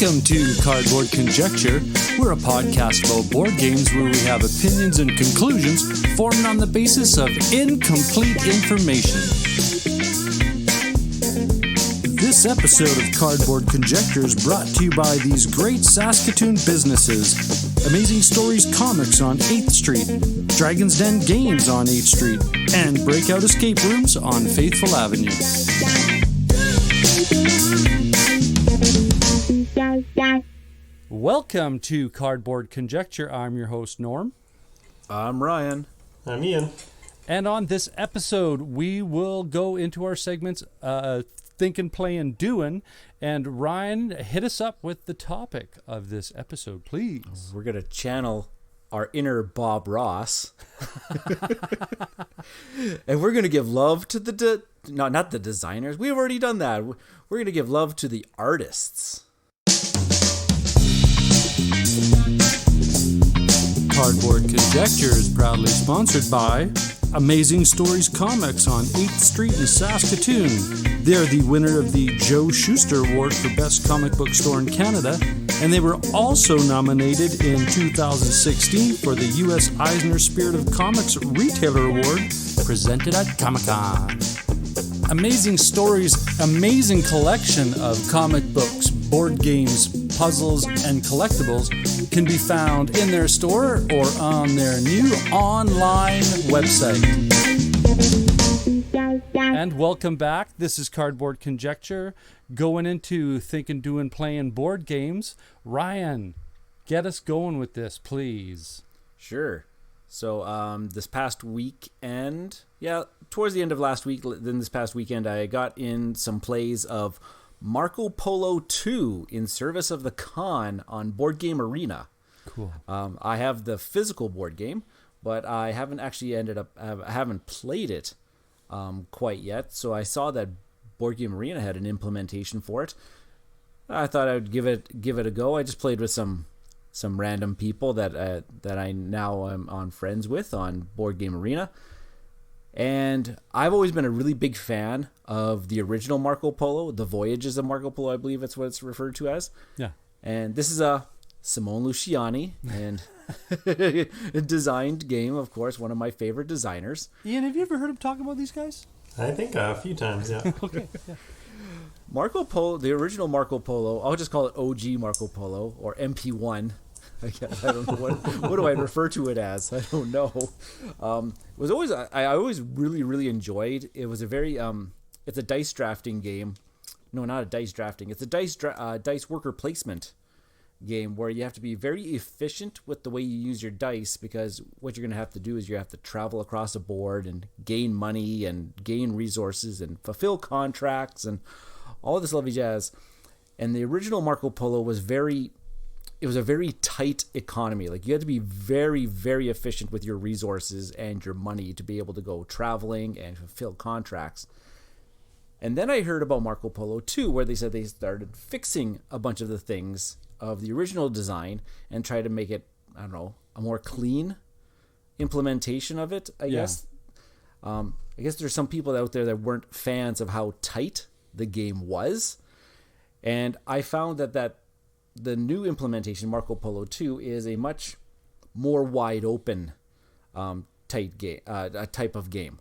Welcome to Cardboard Conjecture. We're a podcast about board games where we have opinions and conclusions formed on the basis of incomplete information. This episode of Cardboard Conjecture is brought to you by these great Saskatoon businesses: Amazing Stories Comics on 8th Street, Dragon's Den Games on 8th Street, and Breakout Escape Rooms on Faithful Avenue. Welcome to Cardboard Conjecture. I'm your host, Norm. I'm Ryan. I'm Ian. And on this episode, we will go into our segments, Thinking, Playing, Doing. And Ryan, hit us up with the topic of this episode, please. We're going to channel our inner Bob Ross. And we're going to give love to the... not the designers. We've already done that. We're going to give love to the artists. Cardboard Conjecture is proudly sponsored by Amazing Stories Comics on 8th Street in Saskatoon. They are the winner of the Joe Shuster Award for Best Comic Book Store in Canada, and they were also nominated in 2016 for the U.S. Eisner Spirit of Comics Retailer Award presented at Comic-Con. Amazing Stories' amazing collection of comic books, board games, puzzles, and collectibles can be found in their store or on their new online website. And welcome back. This is Cardboard Conjecture, going into Thinking, Doing, Playing board games. Ryan, get us going with this, please. Sure. So this past weekend, towards the end of last week, then this past weekend, I got in some plays of Polo II in Service of the Con on Board Game Arena. Cool. I have the physical board game, but I haven't actually I haven't played it quite yet. So I saw that Board Game Arena had an implementation for it. I thought I would give it a go. I just played with some random people that I now am on friends with on Board Game Arena. And I've always been a really big fan of the original Marco Polo, the Voyages of Marco Polo, I believe that's what it's referred to as. Yeah. And this is a Simone Luciani and a designed game, of course, one of my favorite designers. Ian, have you ever heard him talk about these guys? I think a few times, yeah. Okay. Yeah. Marco Polo, the original Marco Polo, I'll just call it OG Marco Polo or MP1. I don't know what do I refer to it as. I don't know. It was always I always really enjoyed. It was a very it's a dice drafting game. No, not a dice drafting. It's a dice worker placement game where you have to be very efficient with the way you use your dice, because what you're going to have to do is you have to travel across a board and gain money and gain resources and fulfill contracts and all this lovely jazz. And the original Marco Polo was it was a very tight economy. Like, you had to be very, very efficient with your resources and your money to be able to go traveling and fulfill contracts. And then I heard about Marco Polo II, where they said they started fixing a bunch of the things of the original design and try to make it, I don't know, a more clean implementation of it, I guess. I guess there's some people out there that weren't fans of how tight the game was. And I found that the new implementation, Marco Polo 2, is a much more wide open type of game.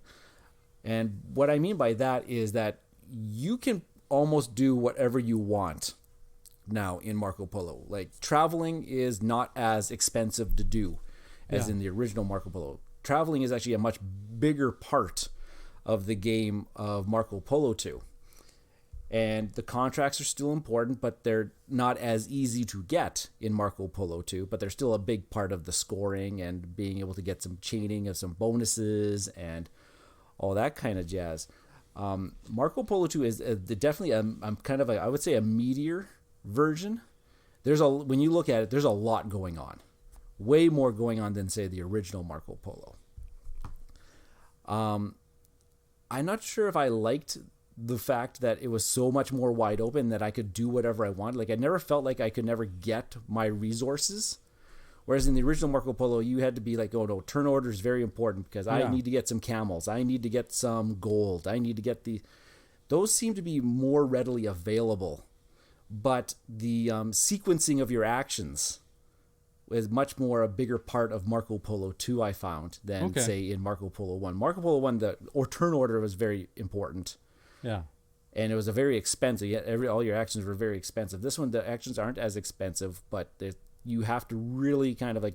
And what I mean by that is that you can almost do whatever you want now in Marco Polo. Like, traveling is not as expensive to do as in the original Marco Polo. Traveling is actually a much bigger part of the game of Marco Polo 2. And the contracts are still important, but they're not as easy to get in Marco Polo 2, but they're still a big part of the scoring and being able to get some chaining of some bonuses and all that kind of jazz. Marco Polo 2 is definitely I would say a meatier version. When you look at it, there's a lot going on. Way more going on than, say, the original Marco Polo. I'm not sure if I liked the fact that it was so much more wide open that I could do whatever I want. Like, I never felt like I could never get my resources. Whereas in the original Marco Polo, you had to be like, oh no, turn order is very important because I need to get some camels. I need to get some gold. I need to get those seem to be more readily available but the sequencing of your actions is much more a bigger part of Marco Polo 2, I found, than, say, in Marco Polo 1. Marco Polo 1, turn order was very important. Yeah. And it was a very expensive, all your actions were very expensive. This one, the actions aren't as expensive, but you have to really kind of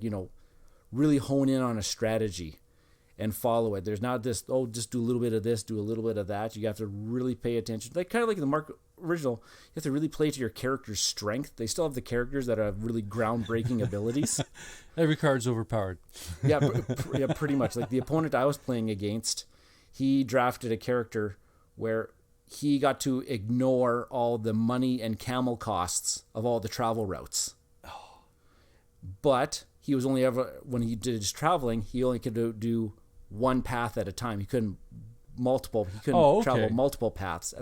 really hone in on a strategy and follow it. There's not this, just do a little bit of this, do a little bit of that. You have to really pay attention. Kind of like the original, you have to really play to your character's strength. They still have the characters that have really groundbreaking abilities. Every card's overpowered. Yeah, pretty much. Like the opponent I was playing against, he drafted a character where he got to ignore all the money and camel costs of all the travel routes. But he was only when he did his traveling, he only could do one path at a time. He couldn't travel multiple paths.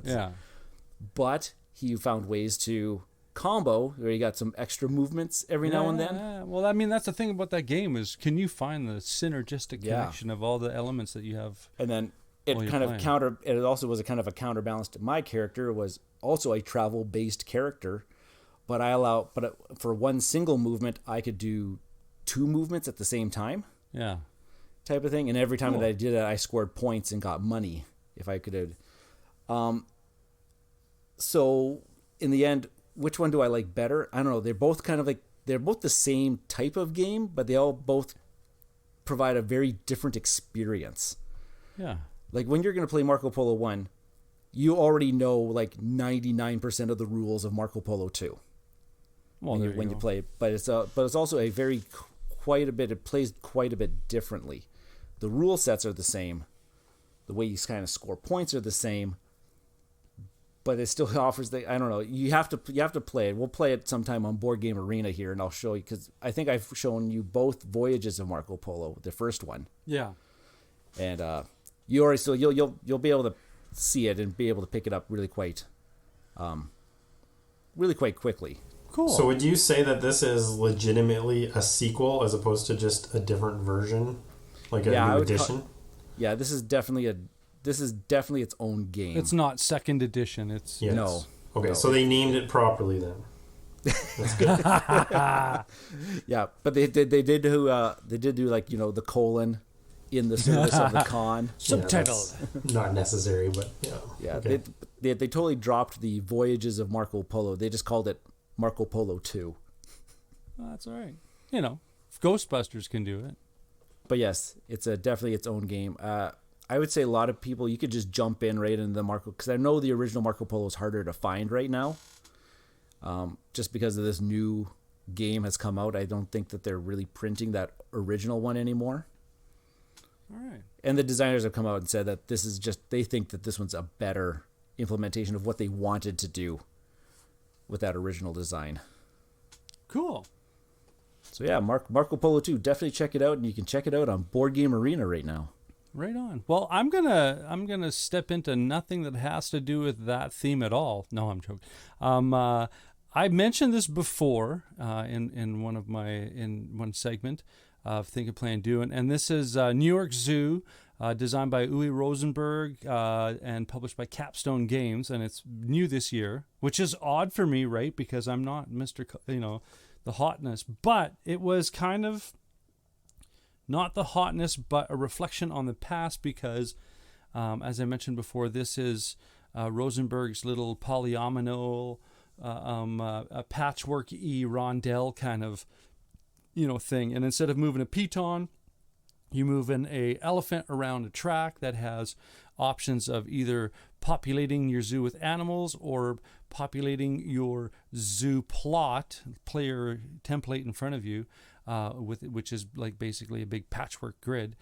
But he found ways to combo where you got some extra movements every now and then. Well, I mean, that's the thing about that game is, can you find the synergistic connection of all the elements that you have? And then it also was a kind of a counterbalance to my character. It was also a travel-based character, but for one single movement, I could do 2 movements at the same time. Yeah. Type of thing. And every time that I did it, I scored points and got money if I could. So in the end, which one do I like better? I don't know. They're both they're both the same type of game, but they all both provide a very different experience. Yeah. Like when you're going to play Marco Polo 1, you already know like 99% of the rules of Marco Polo 2. Well, when you play it. But it's also it plays quite a bit differently. The rule sets are the same. The way you kind of score points are the same. But it still offers I don't know. You have to play it. We'll play it sometime on Board Game Arena here, and I'll show you, because I think I've shown you both Voyages of Marco Polo, the first one. Yeah. And you'll be able to see it and be able to pick it up really quite quickly. Cool. So would you say that this is legitimately a sequel as opposed to just a different version, like a new edition? This is definitely its own game. It's not second edition. It's no. Okay, no. so they named it properly then. That's good. Yeah, but they did do like the colon in the service of the con. Subtitled. Not necessary, but yeah. Yeah, okay. they totally dropped the Voyages of Marco Polo. They just called it Marco Polo II. Well, that's all right. If Ghostbusters can do it. But yes, it's definitely its own game. I would say a lot of people, you could just jump in right into the Marco, because I know the original Marco Polo is harder to find right now. Just because of this new game has come out, I don't think that they're really printing that original one anymore. All right. And the designers have come out and said that they think that this one's a better implementation of what they wanted to do with that original design. Cool. So yeah, Marco Polo 2, definitely check it out, and you can check it out on Board Game Arena right now. Right on. Well, I'm gonna step into nothing that has to do with that theme at all. No, I'm joking. I mentioned this before in one segment of Think and Play and Do, and this is New York Zoo, designed by Uwe Rosenberg and published by Capstone Games, and it's new this year, which is odd for me, right? Because I'm not Mr. The hotness, but it was kind of not the hotness, but a reflection on the past, because, as I mentioned before, this is Rosenberg's little polyomino, a patchwork-y rondelle kind of, thing. And instead of moving a piton, you move an elephant around a track that has options of either populating your zoo with animals or populating your zoo plot, player template in front of you, which is like basically a big patchwork grid,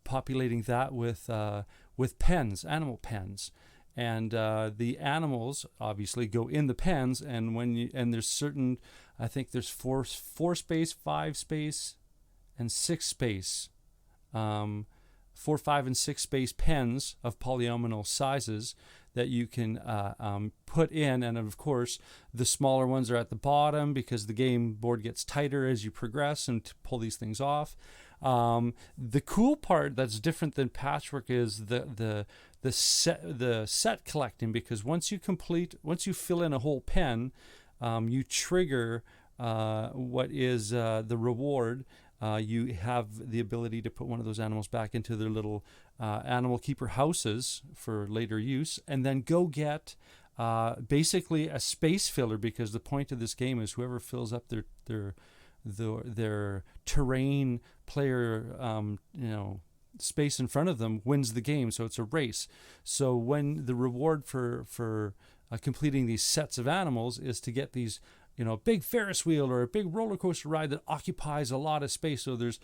populating that with pens, animal pens. And the animals obviously go in the pens, and there's certain, I think there's 4 space, 5 space, and 6 space, 4, 5, and 6 space pens of polyomino sizes that you can put in. And of course, the smaller ones are at the bottom because the game board gets tighter as you progress and to pull these things off. The cool part that's different than Patchwork is the set collecting, because once you fill in a whole pen, you trigger what is the reward. You have the ability to put one of those animals back into their little animal keeper houses for later use, and then go get basically a space filler, because the point of this game is whoever fills up their terrain player space in front of them wins the game. So it's a race. So when the reward for completing these sets of animals is to get these big Ferris wheel or a big roller coaster ride that occupies a lot of space. So there's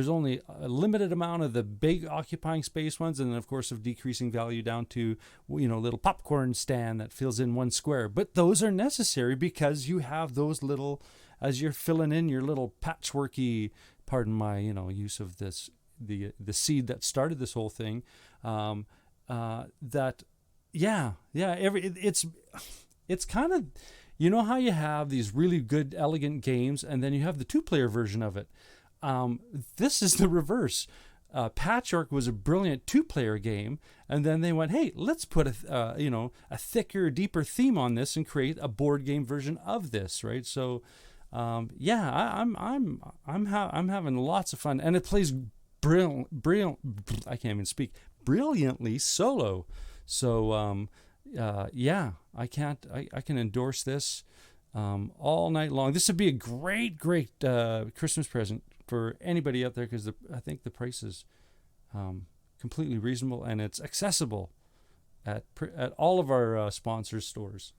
only a limited amount of the big occupying space ones, and then of course of decreasing value down to little popcorn stand that fills in one square. But those are necessary because you have those little, as you're filling in your little patchworky, pardon my use of this, the seed that started this whole thing. It's kind of, how you have these really good, elegant games, and then you have the 2-player version of it. This is the reverse. Patchwork was a brilliant 2-player game, and then they went, "Hey, let's put a thicker, deeper theme on this and create a board game version of this." Right? So, I'm having lots of fun, and it plays brilliant. I can't even speak. Brilliantly solo. So, I can endorse this all night long. This would be a great Christmas present for anybody out there, because I think the price is completely reasonable, and it's accessible at all of our sponsors' stores.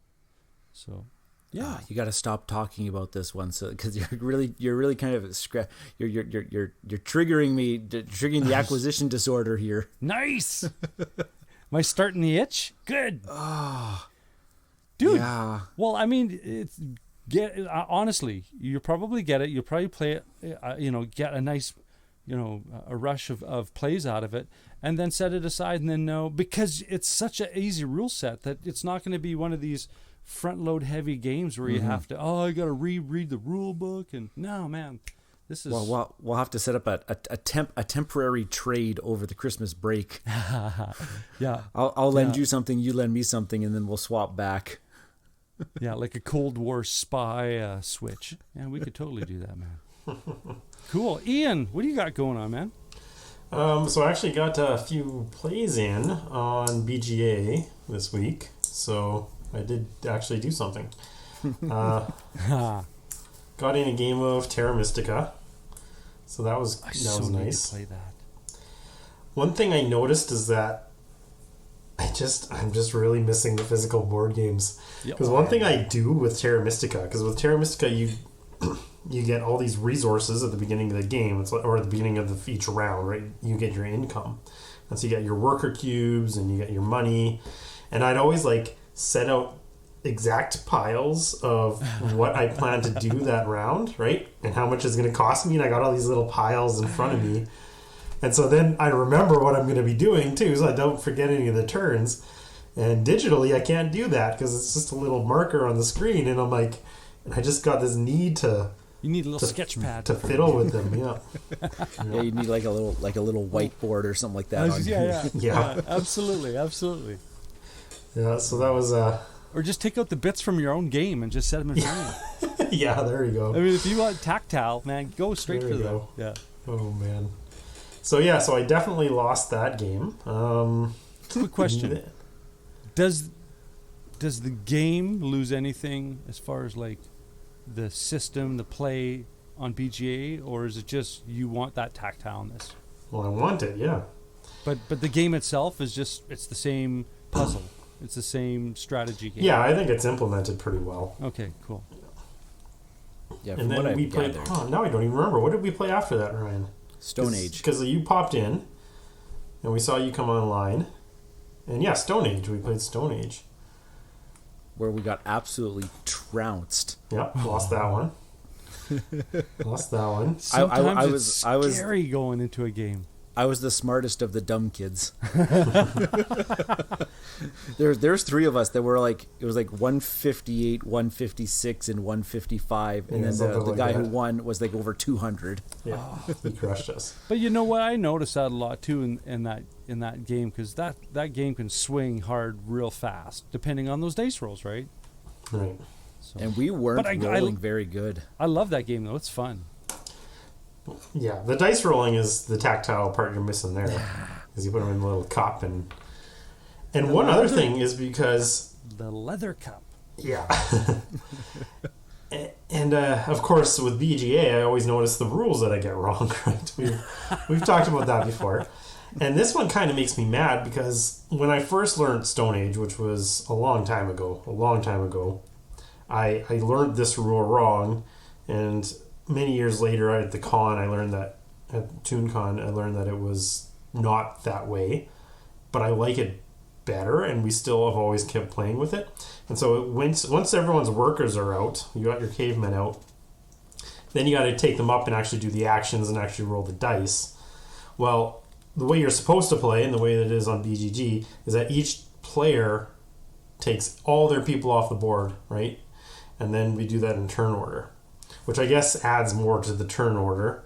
So, yeah, you got to stop talking about this one, so because you're really kind of you're triggering the acquisition disorder here. Nice. Am I starting the itch? Good. Dude. Yeah. Well, I mean, honestly, you'll probably get it. You'll probably play it, get a nice, a rush of plays out of it, and then set it aside, and then know, because it's such an easy rule set that it's not going to be one of these front load heavy games where you have to, I got to reread the rule book, and no, man. This is... Well, we'll have to set up a temporary trade over the Christmas break. Yeah. I'll lend you something, you lend me something, and then we'll swap back. Yeah, like a Cold War spy switch. Yeah, we could totally do that, man. Cool. Ian, what do you got going on, man? So I actually got a few plays in on BGA this week. So I did actually do something. Got in a game of Terra Mystica. So that was nice. Need to play that. One thing I noticed is that I'm just really missing the physical board games. Because one thing I do with Terra Mystica, because with Terra Mystica you get all these resources at the beginning of the game, or at the beginning of each round, right? You get your income, and so you get your worker cubes and you get your money. And I'd always set out exact piles of what I plan to do that round, right? And how much it's going to cost me. And I got all these little piles in front of me. And so then I remember what I'm going to be doing too, so I don't forget any of the turns. And digitally, I can't do that because it's just a little marker on the screen. And I just got this need to... You need a little sketch pad to fiddle with them, yeah. Yeah, you need like a little whiteboard or something like that. Yeah, absolutely. Yeah, so that was... Or just take out the bits from your own game and just set them in front of you. Yeah, there you go. I mean, if you want tactile, man, go straight for that. Yeah. Oh, man. So I definitely lost that game. Quick question. Does the game lose anything as far as the system, the play on BGA, or is it just you want that tactileness? Well, I want it, yeah. But the game itself is it's the same puzzle. It's the same strategy game. Yeah, I think it's implemented pretty well. Okay, cool. Yeah, and then we played... now I don't even remember. What did we play after that, Ryan? Stone Age. Because you popped in, and we saw you come online. And yeah, Stone Age. We played Stone Age. Where we got absolutely trounced. Yep, lost that one. Lost that one. Sometimes I was scary going into a game. I was the smartest of the dumb kids. There's three of us that were like, it was like 158, 156, and 155, and then the guy who won was like over 200. Yeah, he crushed us. But you know what? I noticed that a lot too in that game, because that game can swing hard real fast depending on those dice rolls, right? Right. So. And we weren't rolling very good. I love that game though; it's fun. Yeah, the dice rolling is the tactile part you're missing there, because you put them in a little cup, and one other thing is because the leather cup. Yeah. And of course, with BGA, I always notice the rules that I get wrong. Right? We've talked about that before, and this one kind of makes me mad because when I first learned Stone Age, which was a long time ago, I learned this rule wrong, and many years later at the con, I learned that at ToonCon, I learned that it was not that way, but I like it better, and we still have always kept playing with it. And so once everyone's workers are out, you got your cavemen out, then you got to take them up and actually do the actions and actually roll the dice. Well, the way you're supposed to play, and the way that it is on BGG, is that each player takes all their people off the board, right? And then we do that in turn order, which I guess adds more to the turn order,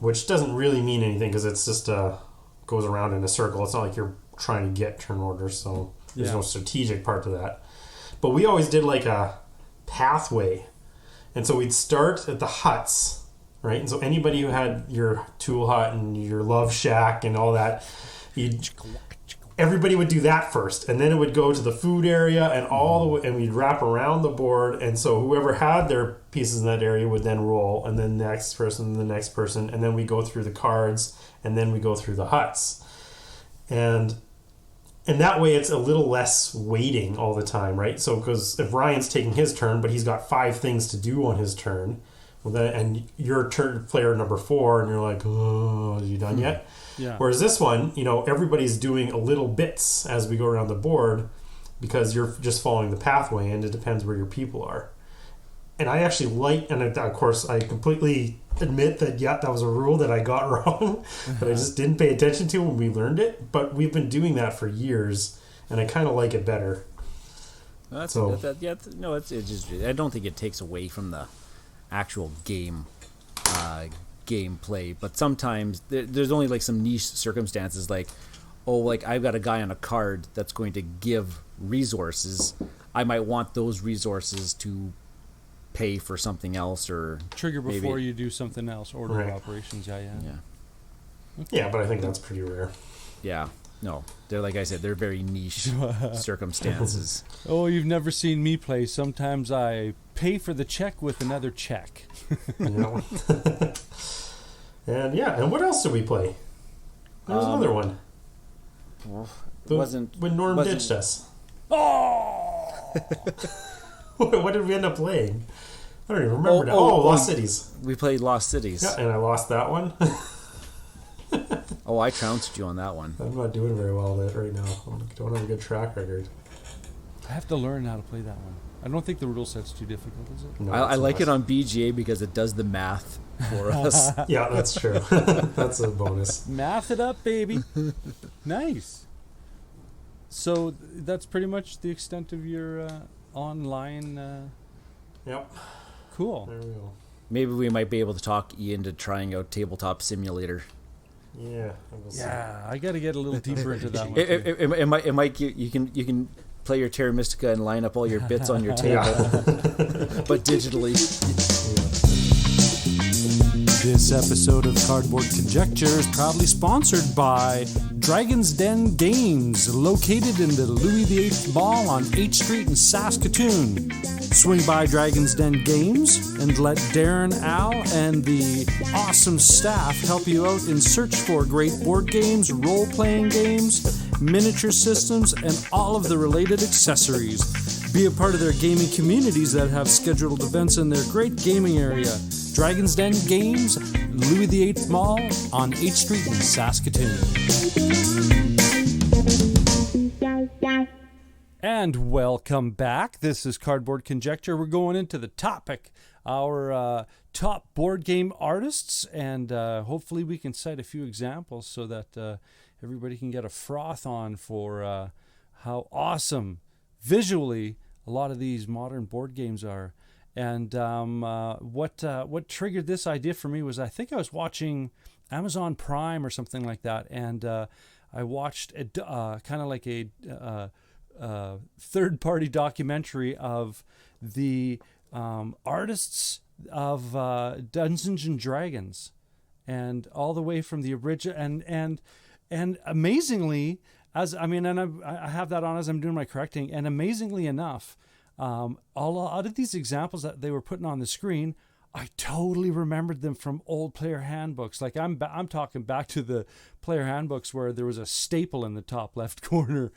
which doesn't really mean anything because it's just goes around in a circle. It's not like you're trying to get turn order, so there's no strategic part to that. But we always did like a pathway, and so we'd start at the huts, right? And so anybody who had your tool hut and your love shack and all that, everybody would do that first, and then it would go to the food area and all the way, and we'd wrap around the board, and so whoever had their pieces in that area would then roll, and then the next person, and then we go through the cards, and then we go through the huts, and that way it's a little less waiting all the time, right? So because if Ryan's taking his turn, but he's got 5 things to do on his turn, well then, and you're turn player number 4, and you're like, oh, are you done yet? Yeah. Whereas this one, everybody's doing a little bits as we go around the board because you're just following the pathway, and it depends where your people are. And I actually like, and of course I completely admit that, that was a rule that I got wrong, that I just didn't pay attention to when we learned it. But we've been doing that for years, and I kind of like it better. It's just, I don't think it takes away from the actual gameplay, but sometimes there's only like some niche circumstances, like I've got a guy on a card that's going to give resources. I might want those resources to pay for something else, or trigger before you do something else. Order of operations. Okay. Yeah, but I think that's pretty rare. Yeah. No, they're, like I said, they're very niche circumstances. Oh, you've never seen me play. Sometimes I pay for the check with another check. And and what else did we play? There was another one. When Norm ditched us. Oh! What did we end up playing? I don't even remember now. Lost Cities. We played Lost Cities. Yeah, and I lost that one. I trounced you on that one. I'm not doing very well at it right now. I don't have a good track record. I have to learn how to play that one. I don't think the rule set's too difficult, is it? No, I like it on BGA because it does the math for us. Yeah, that's true. That's a bonus. Math it up, baby. Nice. So that's pretty much the extent of your online... Yep. Cool. There we go. Maybe we might be able to talk Ian to trying out Tabletop Simulator. Yeah. I got to get a little deeper into that one. It might you can play your Terra Mystica and line up all your bits on your table, but digitally. This episode of Cardboard Conjecture is proudly sponsored by Dragon's Den Games, located in the Louis VIII Mall on 8th Street in Saskatoon. Swing by Dragon's Den Games and let Darren, Al, and the awesome staff help you out in search for great board games, role-playing games, miniature systems, and all of the related accessories. Be a part of their gaming communities that have scheduled events in their great gaming area. Dragon's Den Games, Louis VIII Mall on 8th Street in Saskatoon. And welcome back. This is Cardboard Conjecture. We're going into the topic, our top board game artists, and hopefully we can cite a few examples so that everybody can get a froth on for how awesome visually a lot of these modern board games are. And what triggered this idea for me was I think I was watching Amazon Prime or something like that, and I watched kind of like a third-party documentary of the artists of Dungeons and Dragons, and all the way from the original and amazingly, I have that on as I'm doing my correcting, and amazingly enough, a lot of these examples that they were putting on the screen, I totally remembered them from old player handbooks. Like I'm talking back to the player handbooks where there was a staple in the top left corner.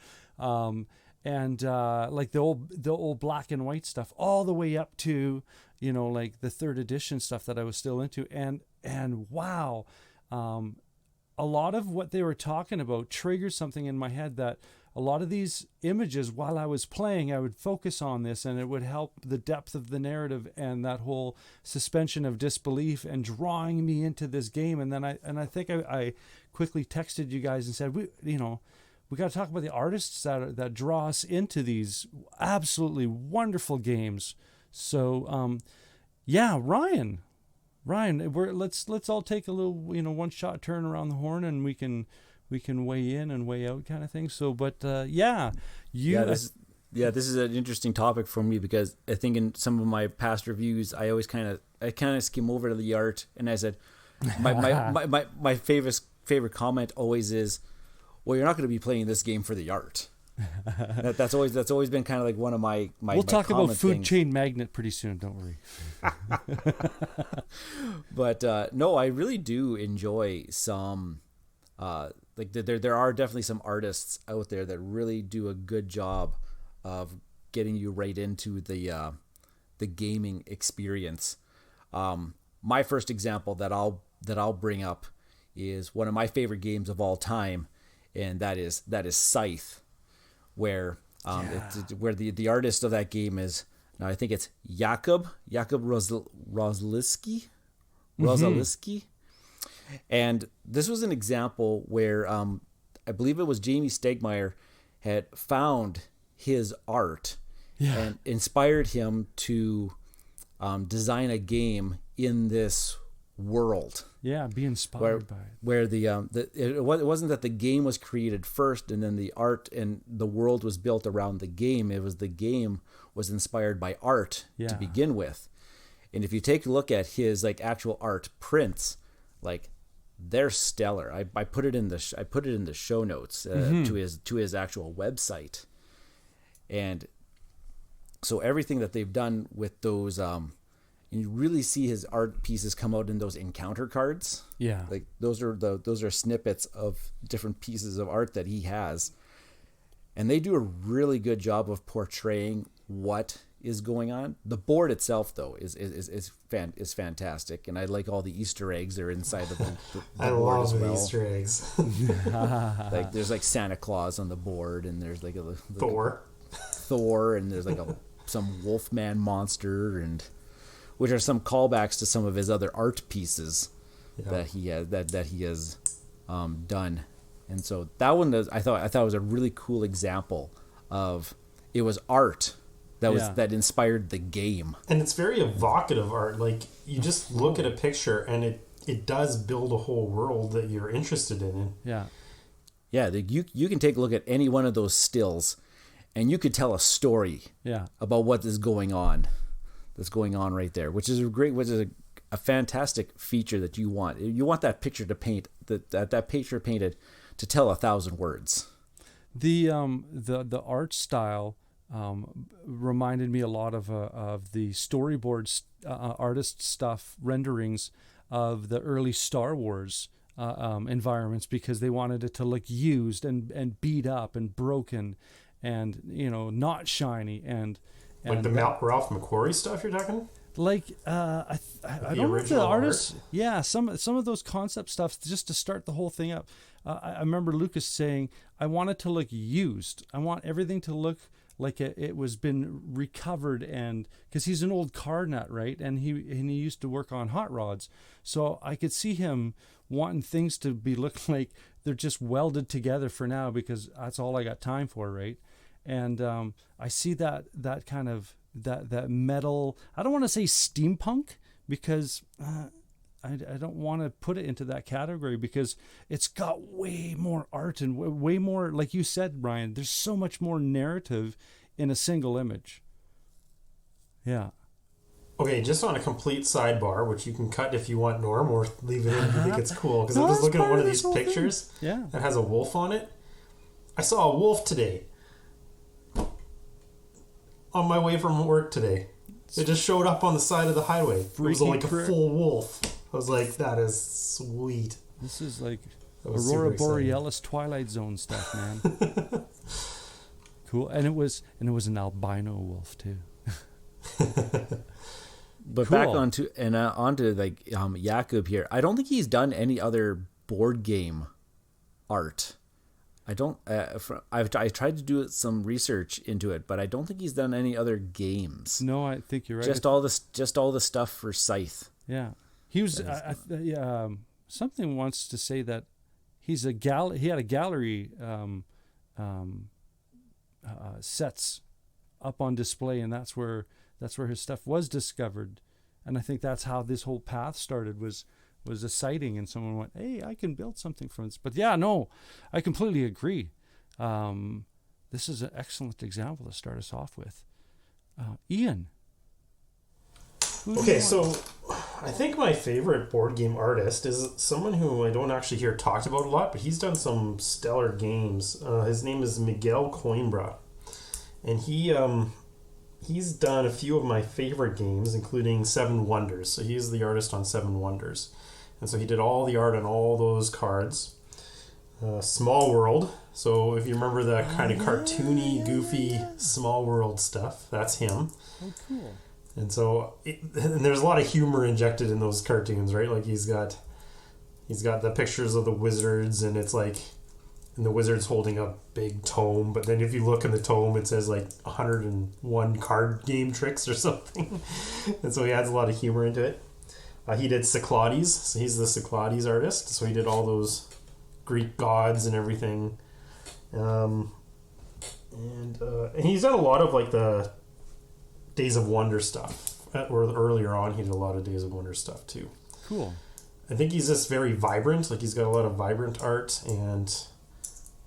And like the old black and white stuff, all the way up to, like the third edition stuff that I was still into. And wow, a lot of what they were talking about triggered something in my head, that a lot of these images, while I was playing, I would focus on this, and it would help the depth of the narrative and that whole suspension of disbelief and drawing me into this game. And then I think I quickly texted you guys and said, we got to talk about the artists that draw us into these absolutely wonderful games. So, Ryan, let's all take a little, one shot turn around the horn, and we can weigh in and weigh out kind of thing. So, but this is an interesting topic for me, because I think in some of my past reviews, I always kind of skim over to the art, and I said, my favorite comment always is, well, you're not going to be playing this game for the art. That's always been kind of like one of my we'll talk about Food things. Chain Magnet pretty soon, don't worry. But no, I really do enjoy some there are definitely some artists out there that really do a good job of getting you right into the gaming experience. My first example that I'll bring up is one of my favorite games of all time, and that is Scythe, where where the artist of that game is, now I think it's Jakub Rosalski. And this was an example where I believe it was Jamie Stegmaier had found his art and inspired him to design a game in this world. Yeah, be inspired by it. Where it wasn't that the game was created first and then the art and the world was built around the game. It was the game was inspired by art to begin with. And if you take a look at his actual art prints, they're stellar. I put it in the show notes to his actual website. And so everything that they've done with those and you really see his art pieces come out in those encounter cards. Yeah. Those are snippets of different pieces of art that he has. And they do a really good job of portraying what is going on. The board itself, though, is fantastic, and I like all the Easter eggs that are inside the board I love as well. Easter eggs. There's Santa Claus on the board, and there's Thor, and there's some Wolfman monster, and which are some callbacks to some of his other art pieces that he has done. And so that one I thought was a really cool example of it was art that inspired the game. And it's very evocative art. You just look at a picture and it does build a whole world that you're interested in. Yeah. Yeah, you can take a look at any one of those stills and you could tell a story about what is going on. That's going on right there, which is a fantastic feature that you want. You want that picture to paint that picture painted to tell 1,000 words. The art style reminded me a lot of the storyboard artist stuff renderings of the early Star Wars environments, because they wanted it to look used and beat up and broken and not shiny and the Ralph McQuarrie stuff you're talking? I don't know if the artists... Yeah, some of those concept stuff, just to start the whole thing up. I remember Lucas saying, I want it to look used. I want everything to look like it was been recovered, and because he's an old car nut, right? And he used to work on hot rods, so I could see him wanting things to be looking like they're just welded together for now, because that's all I got time for, right? And I see that kind of that metal. I don't want to say steampunk, because I don't want to put it into that category, because it's got way more art and way more, like you said, Brian, there's so much more narrative in a single image. Yeah. Okay, just on a complete sidebar, which you can cut if you want, Norm, or leave it in if you think it's cool, because I'm just looking at one of these pictures that has a wolf on it. I saw a wolf today on my way from work today. It just showed up on the side of the highway. It was like a full wolf. I was like, that is sweet. This is like Aurora Borealis Twilight Zone stuff, man. Cool. And it was an albino wolf too. But cool. Back onto like Jakub here. I don't think he's done any other board game art. I don't. I tried to do some research into it, but I don't think he's done any other games. No, I think you're right. Just all the stuff for Scythe. Yeah, he was. Something wants to say that he's a He had a gallery sets up on display, and that's where his stuff was discovered. And I think that's how this whole path started. Was a sighting, and someone went, hey, I can build something from this. But yeah, no, I completely agree. This is an excellent example to start us off with. Ian. Okay, so I think my favorite board game artist is someone who I don't actually hear talked about a lot, but he's done some stellar games. His name is Miguel Coimbra, and he's done a few of my favorite games, including Seven Wonders. So he's the artist on Seven Wonders. And so he did all the art on all those cards. Small World. So if you remember that kind of cartoony, goofy Small World stuff, that's him. Oh, cool. And so and there's a lot of humor injected in those cartoons, right? Like he's got the pictures of the wizards, and it's like, and the wizard's holding a big tome, but then if you look in the tome, it says like 101 card game tricks or something. And so he adds a lot of humor into it. He did Cyclades, so he's the Cyclades artist. So he did all those Greek gods and everything. And he's done a lot of like the Days of Wonder stuff. Or earlier on, he did a lot of Days of Wonder stuff too. Cool. I think he's just very vibrant. Like he's got a lot of vibrant art, and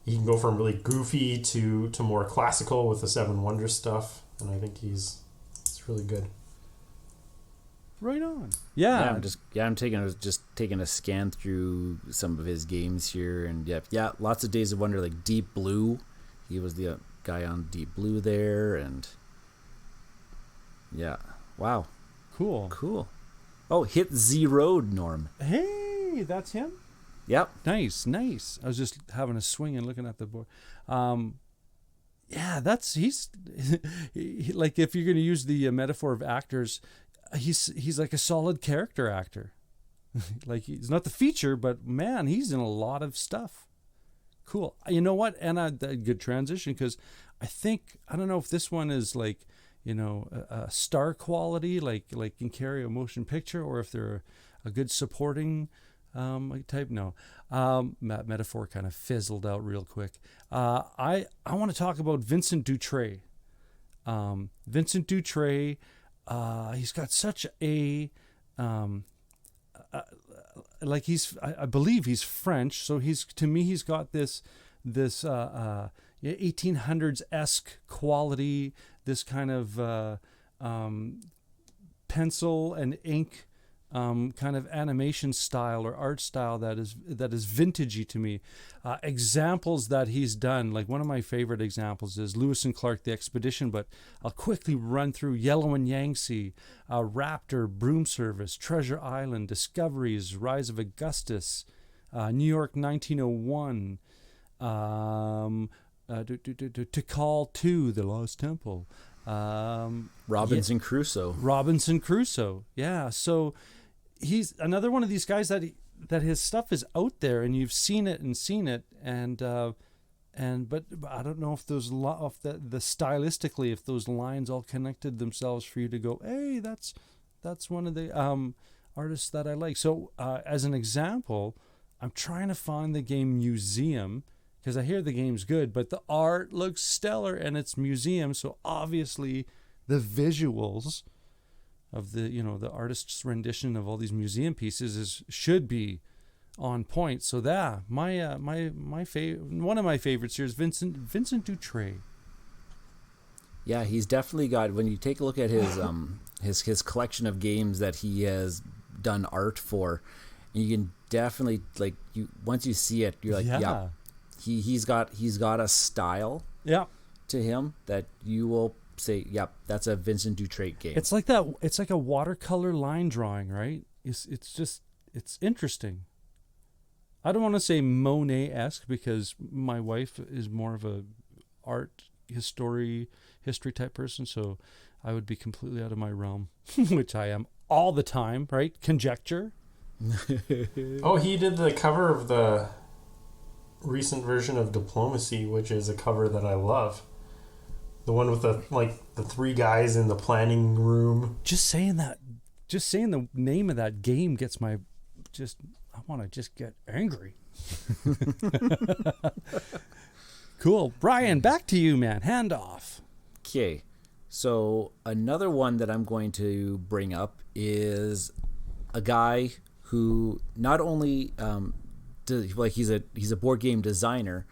he can go from really goofy to more classical with the Seven Wonders stuff. And I think he's really good. Right on. Yeah. I'm taking a scan through some of his games here, and lots of Days of Wonder, like Deep Blue. He was the guy on Deep Blue there, and yeah, wow, cool. Oh, Hit Z Road, Norm. Hey, that's him. Yep. Nice. I was just having a swing and looking at the board. He's like, if you're going to use the metaphor of actors, he's like a solid character actor. Like he's not the feature, but man, he's in a lot of stuff. Cool. You know what? And a good transition, because I don't know if this one is like, a star quality, like can carry a motion picture, or if they're a good supporting type. No, that metaphor kind of fizzled out real quick. I want to talk about Vincent Dutrait. Vincent Dutrait. He's got such a like I believe he's French, so he's got this 1800s-esque quality, this kind of pencil and ink kind of animation style or art style that is vintagey to me. Examples that he's done, like one of my favorite examples is Lewis and Clark: The Expedition, but I'll quickly run through Yellow and Yangtze, Raptor, Broom Service, Treasure Island, Discoveries, Rise of Augustus, New York 1901, Tikal 2, The Lost Temple, Robinson Crusoe. Yeah, so he's another one of these guys that his stuff is out there, and you've seen it, and but I don't know if those the stylistically, if those lines all connected themselves for you to go, hey, that's one of the artists that I like. So as an example, I'm trying to find the game Museum, because I hear the game's good, but the art looks stellar and it's Museum, so obviously the visuals of the the artist's rendition of all these museum pieces should be on point. So that one of my favorites here is Vincent Dutrait. Yeah, he's definitely got. When you take a look at his his collection of games that he has done art for, you can definitely once you see it, you're like, yeah. He's got a style to him that you will say, yep, that's a Vincent Dutrait game. It's like that. It's like a watercolor line drawing, right? It's interesting. I don't want to say Monet-esque because my wife is more of a art history type person, so I would be completely out of my realm, which I am all the time, right? Conjecture. Oh, he did the cover of the recent version of Diplomacy, which is a cover that I love. The one with the three guys in the planning room. Just saying the name of that game gets I want to just get angry. Cool. Brian, back to you, man. Hand off. Okay. So another one that I'm going to bring up is a guy who not only he's a board game designer,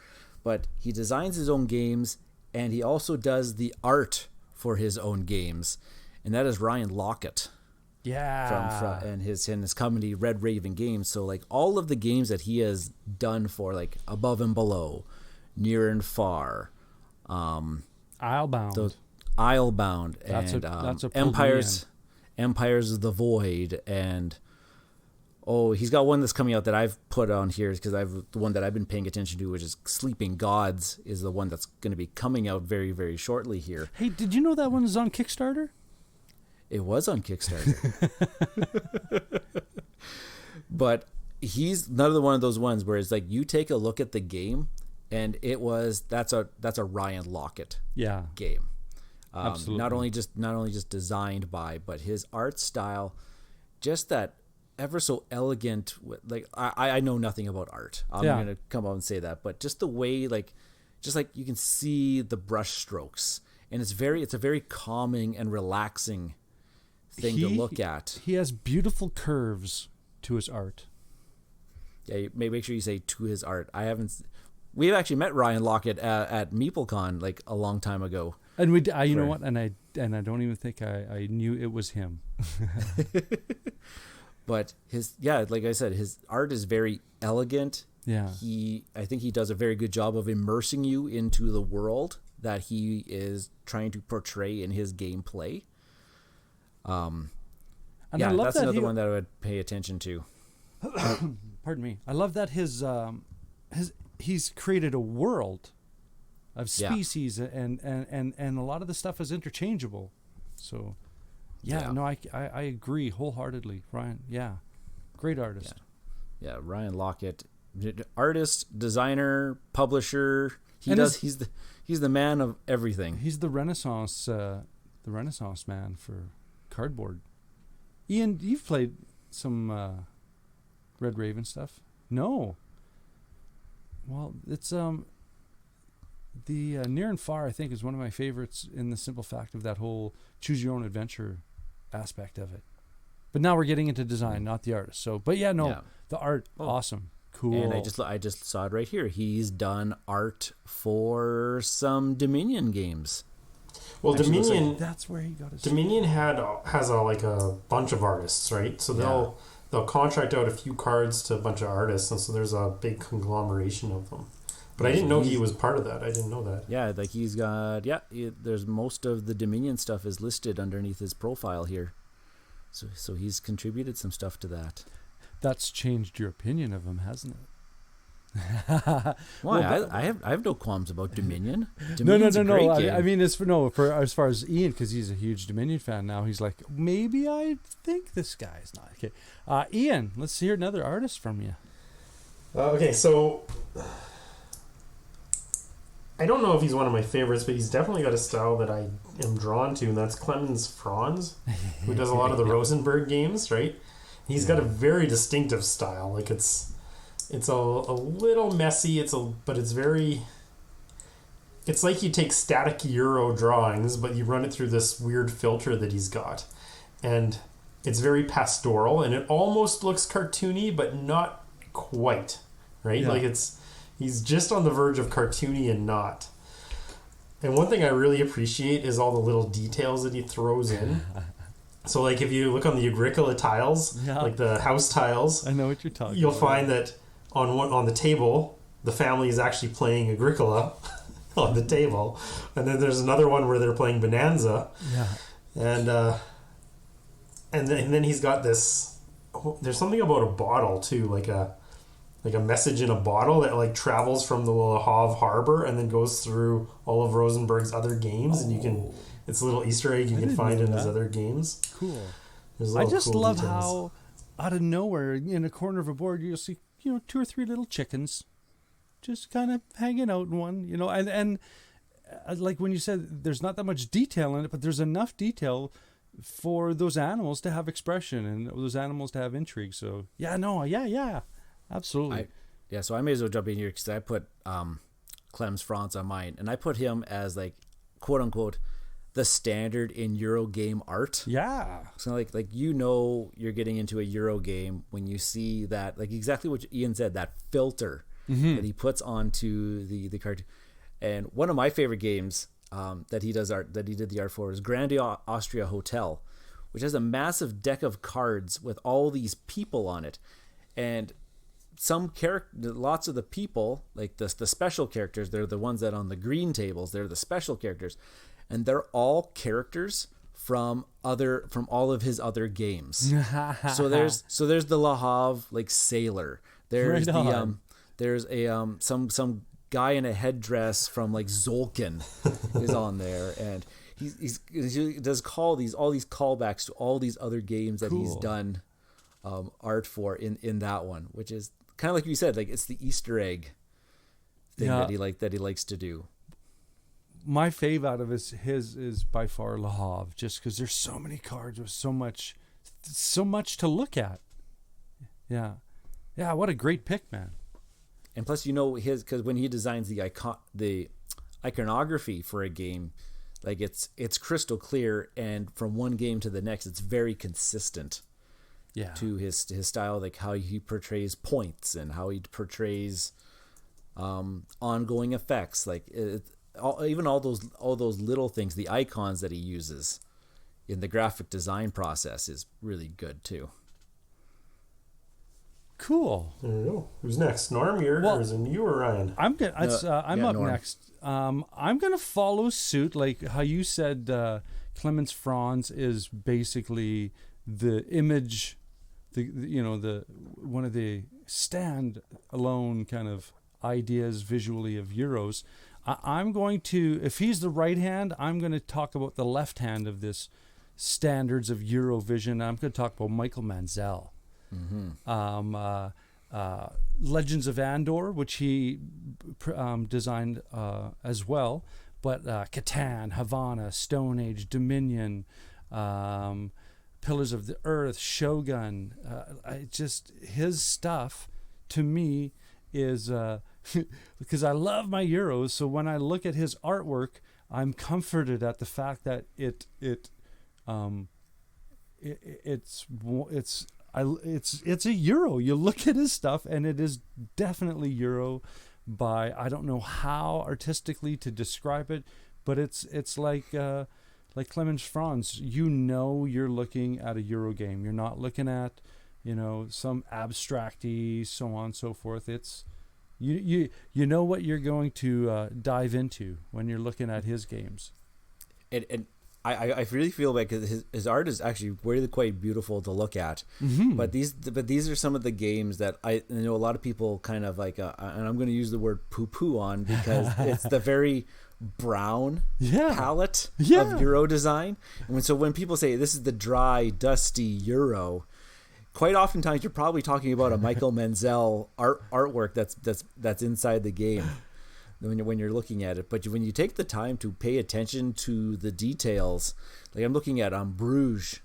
but he designs his own games and he also does the art for his own games, and that is Ryan Lockett. Yeah. And his company Red Raven Games. So all of the games that he has done for Above and Below, Near and Far, Islebound, and that's a Empires of the Void, and he's got one that's coming out that I've put on here because the one that I've been paying attention to, which is Sleeping Gods, is the one that's going to be coming out very, very shortly here. Hey, did you know that one is on Kickstarter? It was on Kickstarter. But he's another one of those ones where it's you take a look at the game and that's a Ryan Lockett game. Absolutely. Not only just designed by, but his art style, just that ever so elegant. I know nothing about art. I'm going to come out and say that, but just the way you can see the brush strokes, and it's a very calming and relaxing thing to look at. He has beautiful curves to his art. Yeah, make sure you say to his art. We've actually met Ryan Lockett at MeepleCon a long time ago. And you know what? And I don't even think I knew it was him. But like I said, his art is very elegant. Yeah. I think he does a very good job of immersing you into the world that he is trying to portray in his gameplay. And I love that's that another one that I would pay attention to. Pardon me. I love that he's created a world of species and a lot of the stuff is interchangeable. So no, I agree wholeheartedly, Ryan. Yeah. Great artist. Yeah, Ryan Lockett, artist, designer, publisher. He's the man of everything. He's the Renaissance man for cardboard. Ian, you've played some Red Raven stuff? No. Well, it's the Near and Far, I think, is one of my favorites in the simple fact of that whole choose your own adventure aspect of it. But now we're getting into design, not the artist. So, but the art, awesome, cool. And I just saw it right here. He's done art for some Dominion games. Well, Actually, Dominion, that's where he got his. Dominion has a bunch of artists, right? So they'll contract out a few cards to a bunch of artists, and so there's a big conglomeration of them. But I didn't know he was part of that. I didn't know that. Yeah, he's got there's most of the Dominion stuff is listed underneath his profile here. So he's contributed some stuff to that. That's changed your opinion of him, hasn't it? Why? I have no qualms about Dominion. No. I mean, as far as Ian, because he's a huge Dominion fan now, he's like, maybe I think this guy's not okay. Ian, let's hear another artist from you. Okay, so don't know if he's one of my favorites, but he's definitely got a style that I am drawn to, and that's Clemens Franz, who does a lot of the Rosenberg games, right? He's got a very distinctive style. Like it's a little messy. But it's very. It's like you take static Euro drawings, but you run it through this weird filter that he's got, and it's very pastoral, and it almost looks cartoony, but not quite, right? Like he's just on the verge of cartoony and not. And one thing I really appreciate is all the little details that he throws in. So, like, if you look on the Agricola tiles, like the house tiles, I know what you're talking you'll about. find that on the table, the family is actually playing Agricola on the table. And then there's another one where they're playing Bonanza. Yeah. And then he's got this, there's something about a bottle, too, like a message in a bottle that, like, travels from the Le Havre harbor and then goes through all of Rosenberg's other games, and you can... It's a little Easter egg you can find in his other games. Cool. I just love how, out of nowhere, in a corner of a board, you'll see, 2 or 3 little chickens just kind of hanging out in one, and like when you said there's not that much detail in it, but there's enough detail for those animals to have expression and those animals to have intrigue. So, absolutely. So I may as well jump in here because I put Clemens Franz on mine, and I put him as, like, quote unquote, the standard in Euro game art. Yeah. So like you're getting into a Euro game when you see that, like, exactly what Ian said, that filter that he puts onto the cartoon. And one of my favorite games that he did the art for is Grand Austria Hotel, which has a massive deck of cards with all these people on it. And lots of the people, like the special characters, they're the ones that on the green tables, they're the special characters. And they're all characters from all of his other games. so there's the Le Havre, like, sailor. There's there's some guy in a headdress from, like, Zolkin is on there, and he does all these callbacks to all these other games that he's done art for in that one, which is kind of like you said, like, it's the Easter egg thing that he likes to do. My fave out of his is by far Le Havre, just because there's so many cards with so much to look at. Yeah, what a great pick, man. And plus, because when he designs the iconography for a game, like, it's crystal clear, and from one game to the next, it's very consistent. Yeah. To his style, like how he portrays points and how he portrays ongoing effects, like even all those little things, the icons that he uses in the graphic design process is really good too. Cool. There you go. Who's next? Norm, you or Ryan? I'm good. I'm up Norm. next. I'm gonna follow suit, like how you said. Clemens Franz is basically the image, the one of the stand alone kind of ideas visually of Euros. I'm going to, if he's the right hand, I'm going to talk about the left hand of this standards of Eurovision. I'm going to talk about Michael Manzel. Legends of Andor, which he designed as well, but Catan, Havana, Stone Age, Dominion, Pillars of the Earth, Shogun. His stuff to me is because I love my Euros. So when I look at his artwork, I'm comforted at the fact that it's a Euro. You look at his stuff, and it is definitely Euro. I don't know how artistically to describe it, but it's like Clemens Franz. You're looking at a Euro game. You're not looking at some abstracty, so on and so forth. It's you know what you're going to dive into when you're looking at his games. And I really feel like his art is actually really quite beautiful to look at. But these are some of the games that I know a lot of people kind of like, and I'm going to use the word poo-poo on because it's the very brown palette of Euro design. And so when people say this is the dry, dusty Euro, quite oftentimes you're probably talking about a Michael Menzel artwork that's inside the game. when you're looking at it. But when you take the time to pay attention to the details, like I'm looking at Bruges.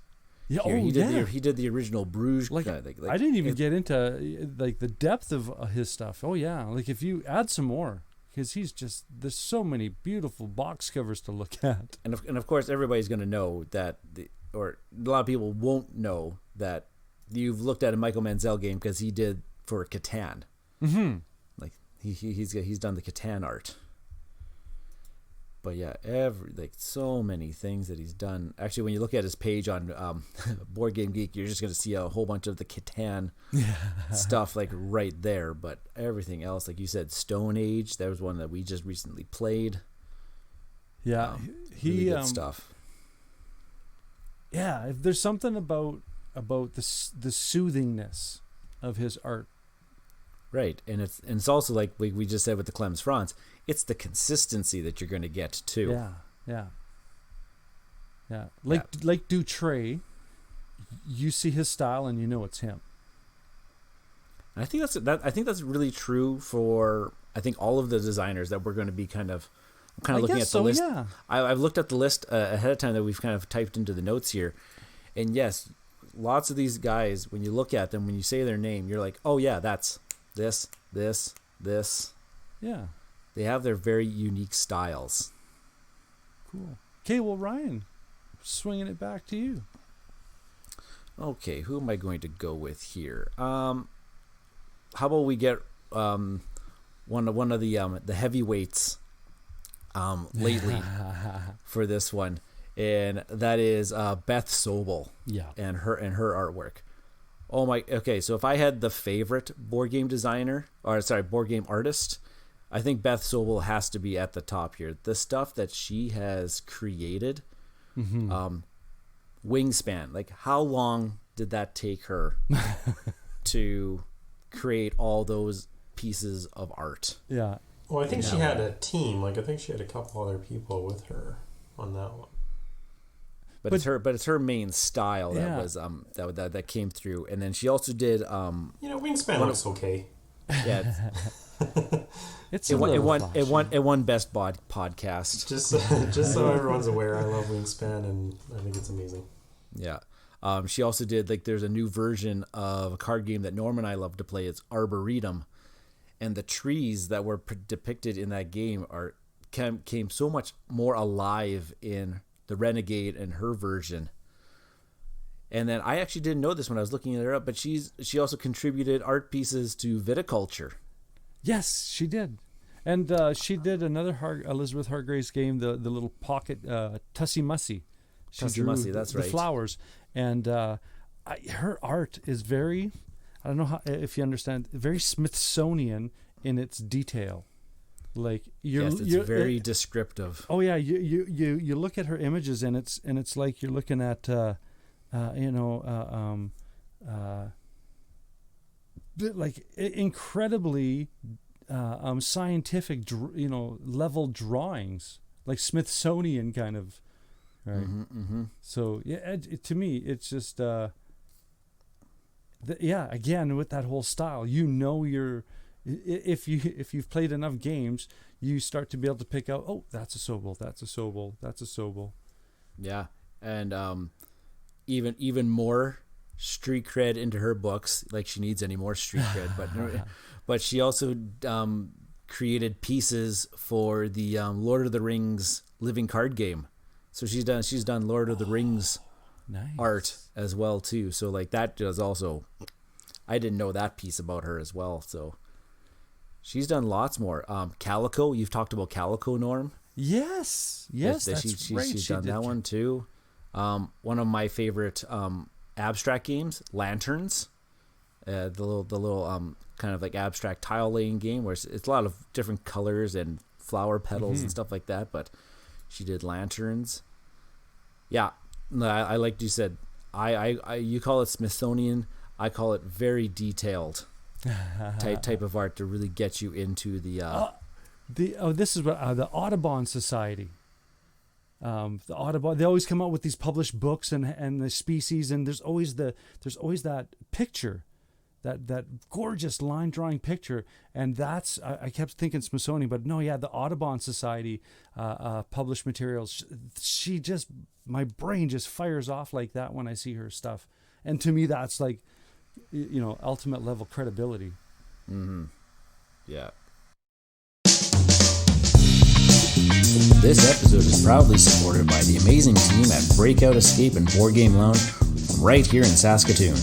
Yeah, Here. yeah. He did the original Bruges. Like, I didn't even get into like the depth of his stuff. Oh yeah, like if you add some more, because there's so many beautiful box covers to look at. And of course, everybody's going to know that, or a lot of people won't know that you've looked at a Michael Manzel game because he did for Catan. Mm-hmm. Like he's done the Catan art. But yeah, so many things that he's done. Actually, when you look at his page on Board Game Geek, you're just going to see a whole bunch of the Catan stuff like right there. But everything else, like you said, Stone Age, that was one that we just recently played. Yeah, really good stuff. Yeah, if there's something about the soothingness of his art. Right, and it's also like we just said with the Clem's Franz, it's the consistency that you're going to get too. Yeah. Like Dutray, you see his style and you know it's him. And I think that's really true for all of the designers that we're going to be kind of looking at the list. Yeah. I've looked at the list ahead of time that we've kind of typed into the notes here, and yes, lots of these guys, when you look at them, when you say their name, you're like, oh yeah, that's this. Yeah. They have their very unique styles. Cool. Okay, well, Ryan, swinging it back to you. Okay, who am I going to go with here? How about we get one of the heavyweights lately for this one, and that is Beth Sobel. Yeah. And her artwork. Oh my. Okay, so if I had the favorite board game artist, I think Beth Sobel has to be at the top here. The stuff that she has created, Wingspan. Like, how long did that take her to create all those pieces of art? Yeah. Well, I think she had a team. Like, I think she had a couple other people with her on that one. But it's her main style that was that came through, and then she also did Wingspan looks okay. Yeah, it won Best Podcast. Just so everyone's aware, I love Wingspan and I think it's amazing. Yeah. She also did, like, there's a new version of a card game that Norm and I love to play. It's Arboretum, and the trees that were depicted in that game came so much more alive in the Renegade and her version. And then I actually didn't know this when I was looking her up, but she also contributed art pieces to Viticulture. Yes, she did. And she did another Elizabeth Hargrave's game, the little pocket Tussie Mussy. Tussie Mussy, that's right. The flowers. And her art is very, I don't know if you understand, very Smithsonian in its detail. Like it's very descriptive. Oh yeah, you look at her images and it's like you're looking at like incredibly scientific level drawings, like Smithsonian kind of, right? Mm-hmm. So yeah, to me it's just again with that whole style, you're. If you've played enough games, you start to be able to pick out, oh, that's a Sobel, that's a Sobel, that's a Sobel. Yeah, and even more street cred into her books. Like, she needs any more street cred, but she also created pieces for the Lord of the Rings living card game. So she's done Lord of the Rings art as well too. So like that does also. I didn't know that piece about her as well. So. She's done lots more. Calico, you've talked about Calico, Norm. Yes, that's right. She's done that one too. One of my favorite abstract games, Lanterns. The little kind of like abstract tile laying game where it's a lot of different colors and flower petals and stuff like that. But she did Lanterns. Yeah, I like you said. I you call it Smithsonian. I call it very detailed. type of art to really get you into this is what the Audubon Society. The Audubon, they always come out with these published books and the species, and there's always that picture that gorgeous line drawing picture. And that's, I kept thinking Smithsonian, but no, yeah, the Audubon Society published materials. She just, my brain just fires off like that when I see her stuff. And to me, that's like, ultimate level credibility. Mm-hmm. Yeah. This episode is proudly supported by the amazing team at Breakout Escape and Board Game Lounge from right here in Saskatoon.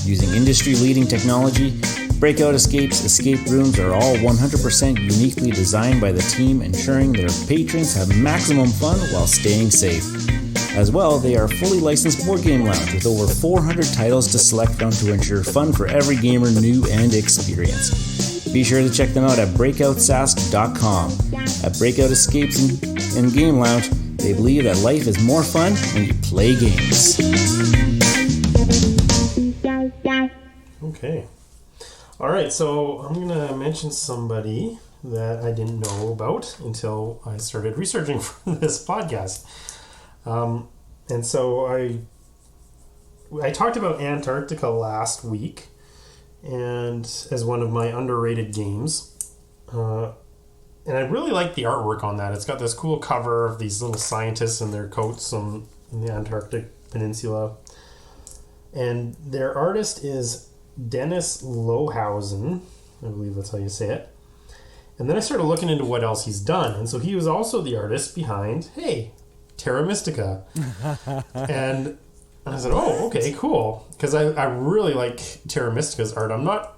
Using industry-leading technology, Breakout Escape's escape rooms are all 100% uniquely designed by the team, ensuring their patrons have maximum fun while staying safe. As well, they are a fully licensed board game lounge with over 400 titles to select from to ensure fun for every gamer, new and experienced. Be sure to check them out at breakoutsask.com. At Breakout Escapes and Game Lounge, they believe that life is more fun when you play games. Okay. All right, so I'm going to mention somebody that I didn't know about until I started researching for this podcast. And so I talked about Antarctica last week, and as one of my underrated games. And I really like the artwork on that. It's got this cool cover of these little scientists in their coats in the Antarctic Peninsula. And their artist is Dennis Lohausen. I believe that's how you say it. And then I started looking into what else he's done. And so he was also the artist behind, Terra Mystica. And I said, oh, okay, cool. Because I really like Terra Mystica's art. I'm not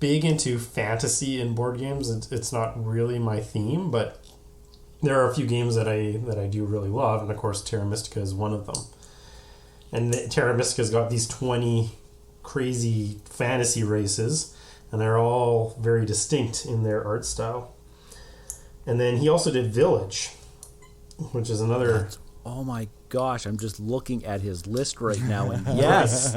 big into fantasy in board games. It's not really my theme, but there are a few games that I do really love. And of course, Terra Mystica is one of them. And Terra Mystica's got these 20 crazy fantasy races, and they're all very distinct in their art style. And then he also did Village, which is another... Oh my gosh, I'm just looking at his list right now, and yes!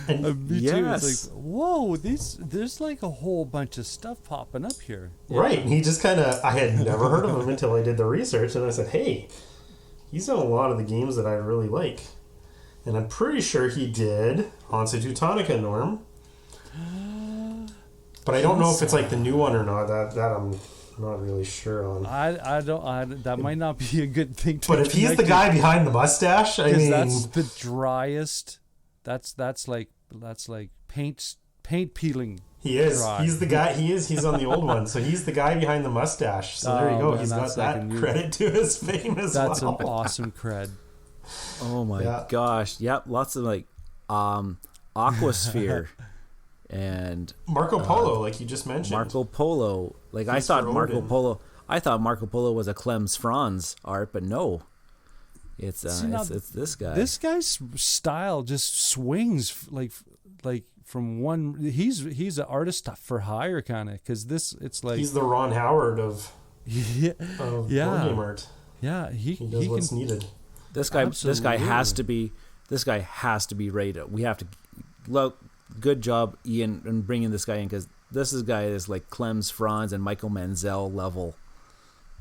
And Me too. yes. It's like, whoa, there's like a whole bunch of stuff popping up here. Right, and he just kind of... I had never heard of him until I did the research, and I said, hey, he's done a lot of the games that I really like. And I'm pretty sure he did Hansa Teutonica, Norm. But I don't know if it's like the new one or not. That I'm not really sure on. That might not be a good thing to But if he's the guy behind the mustache, I mean, that's the driest. That's like paint peeling. he is. dry. He's the guy. He's on the old one. So he's the guy behind the mustache. So there you go. Man, He's got that's like that a new- credit to his fame as That's well. an awesome cred. Oh my Yeah. gosh. Yep, lots of Aquasphere and Marco Polo, like you just mentioned. Marco Polo. Like I thought Marco Polo was a Clem's Franz art, but no. It's it's this guy. This guy's style just swings like from one. He's an artist for hire kind of, because it's like He's the Ron Howard of yeah, board game art. yeah. He does what's needed. This guy has to be rated. We have to look. Good job, Ian, in bringing this guy in, because this guy is like Clem's Franz and Michael Manzel level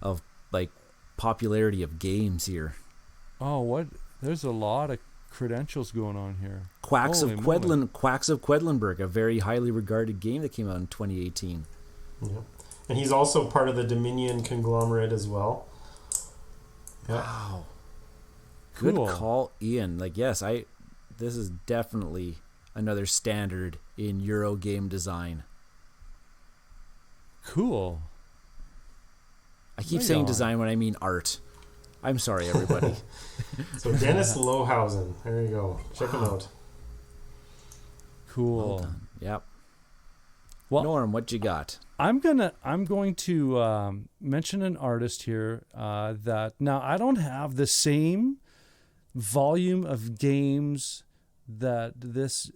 of like popularity of games here. Oh, what? There's a lot of credentials going on here. Quacks Holy of moly. Quedlinburg, a very highly regarded game that came out in 2018. Yeah. And he's also part of the Dominion conglomerate as well. Yeah. Wow. Good Cool. call, Ian. Like, yes, this is definitely another standard in Euro game design. Cool. I keep Right saying on. design when I mean art. I'm sorry, everybody. So Dennis Lohausen. There you go. Check him out. Cool. Well done. Yep. Well, Norm, what you got? I'm going to mention an artist here that now I don't have the same volume of games that this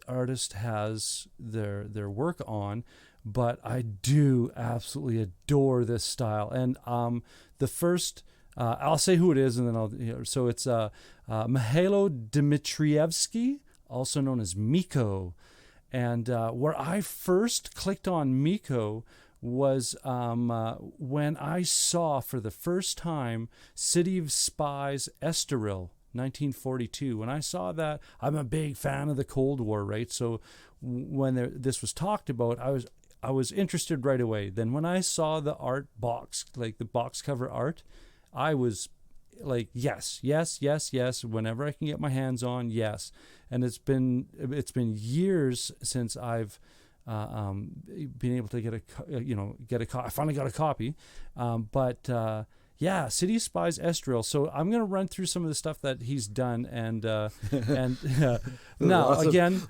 artist has their work on, but I do absolutely adore this style. And the first, I'll say who it is, and then so it's Mihailo Dmitrievsky, also known as Miko. And where I first clicked on Miko was when I saw for the first time City of Spies Estoril 1942. When I saw that, I'm a big fan of the Cold War, right? So when this was talked about, I was interested right away. Then when I saw the art box, like the box cover art, I was like, yes. Whenever I can get my hands on, yes. And it's been years since I've been able to get a copy. I finally got a copy, yeah, City of Spies Estriel. So I'm going to run through some of the stuff that he's done, and now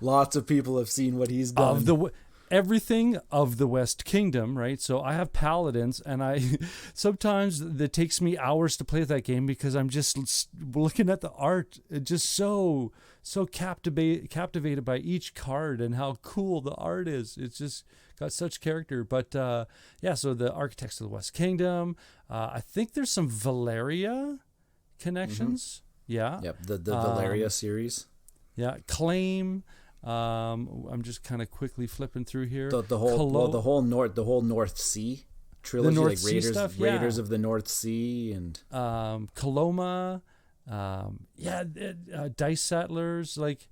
lots of people have seen what he's done. Everything of the West Kingdom, right? So I have paladins, and I sometimes it takes me hours to play that game because I'm just looking at the art, just so captivated by each card and how cool the art is. It's just got such character. But so the Architects of the West Kingdom. I think there's some Valeria connections. Mm-hmm. Yeah. Yep. The Valeria series. Yeah. Claim. I'm just kind of quickly flipping through here. The whole North Sea trilogy, the North like Sea stuff, yeah. Raiders of the North Sea, and Coloma, Dice Settlers. Like,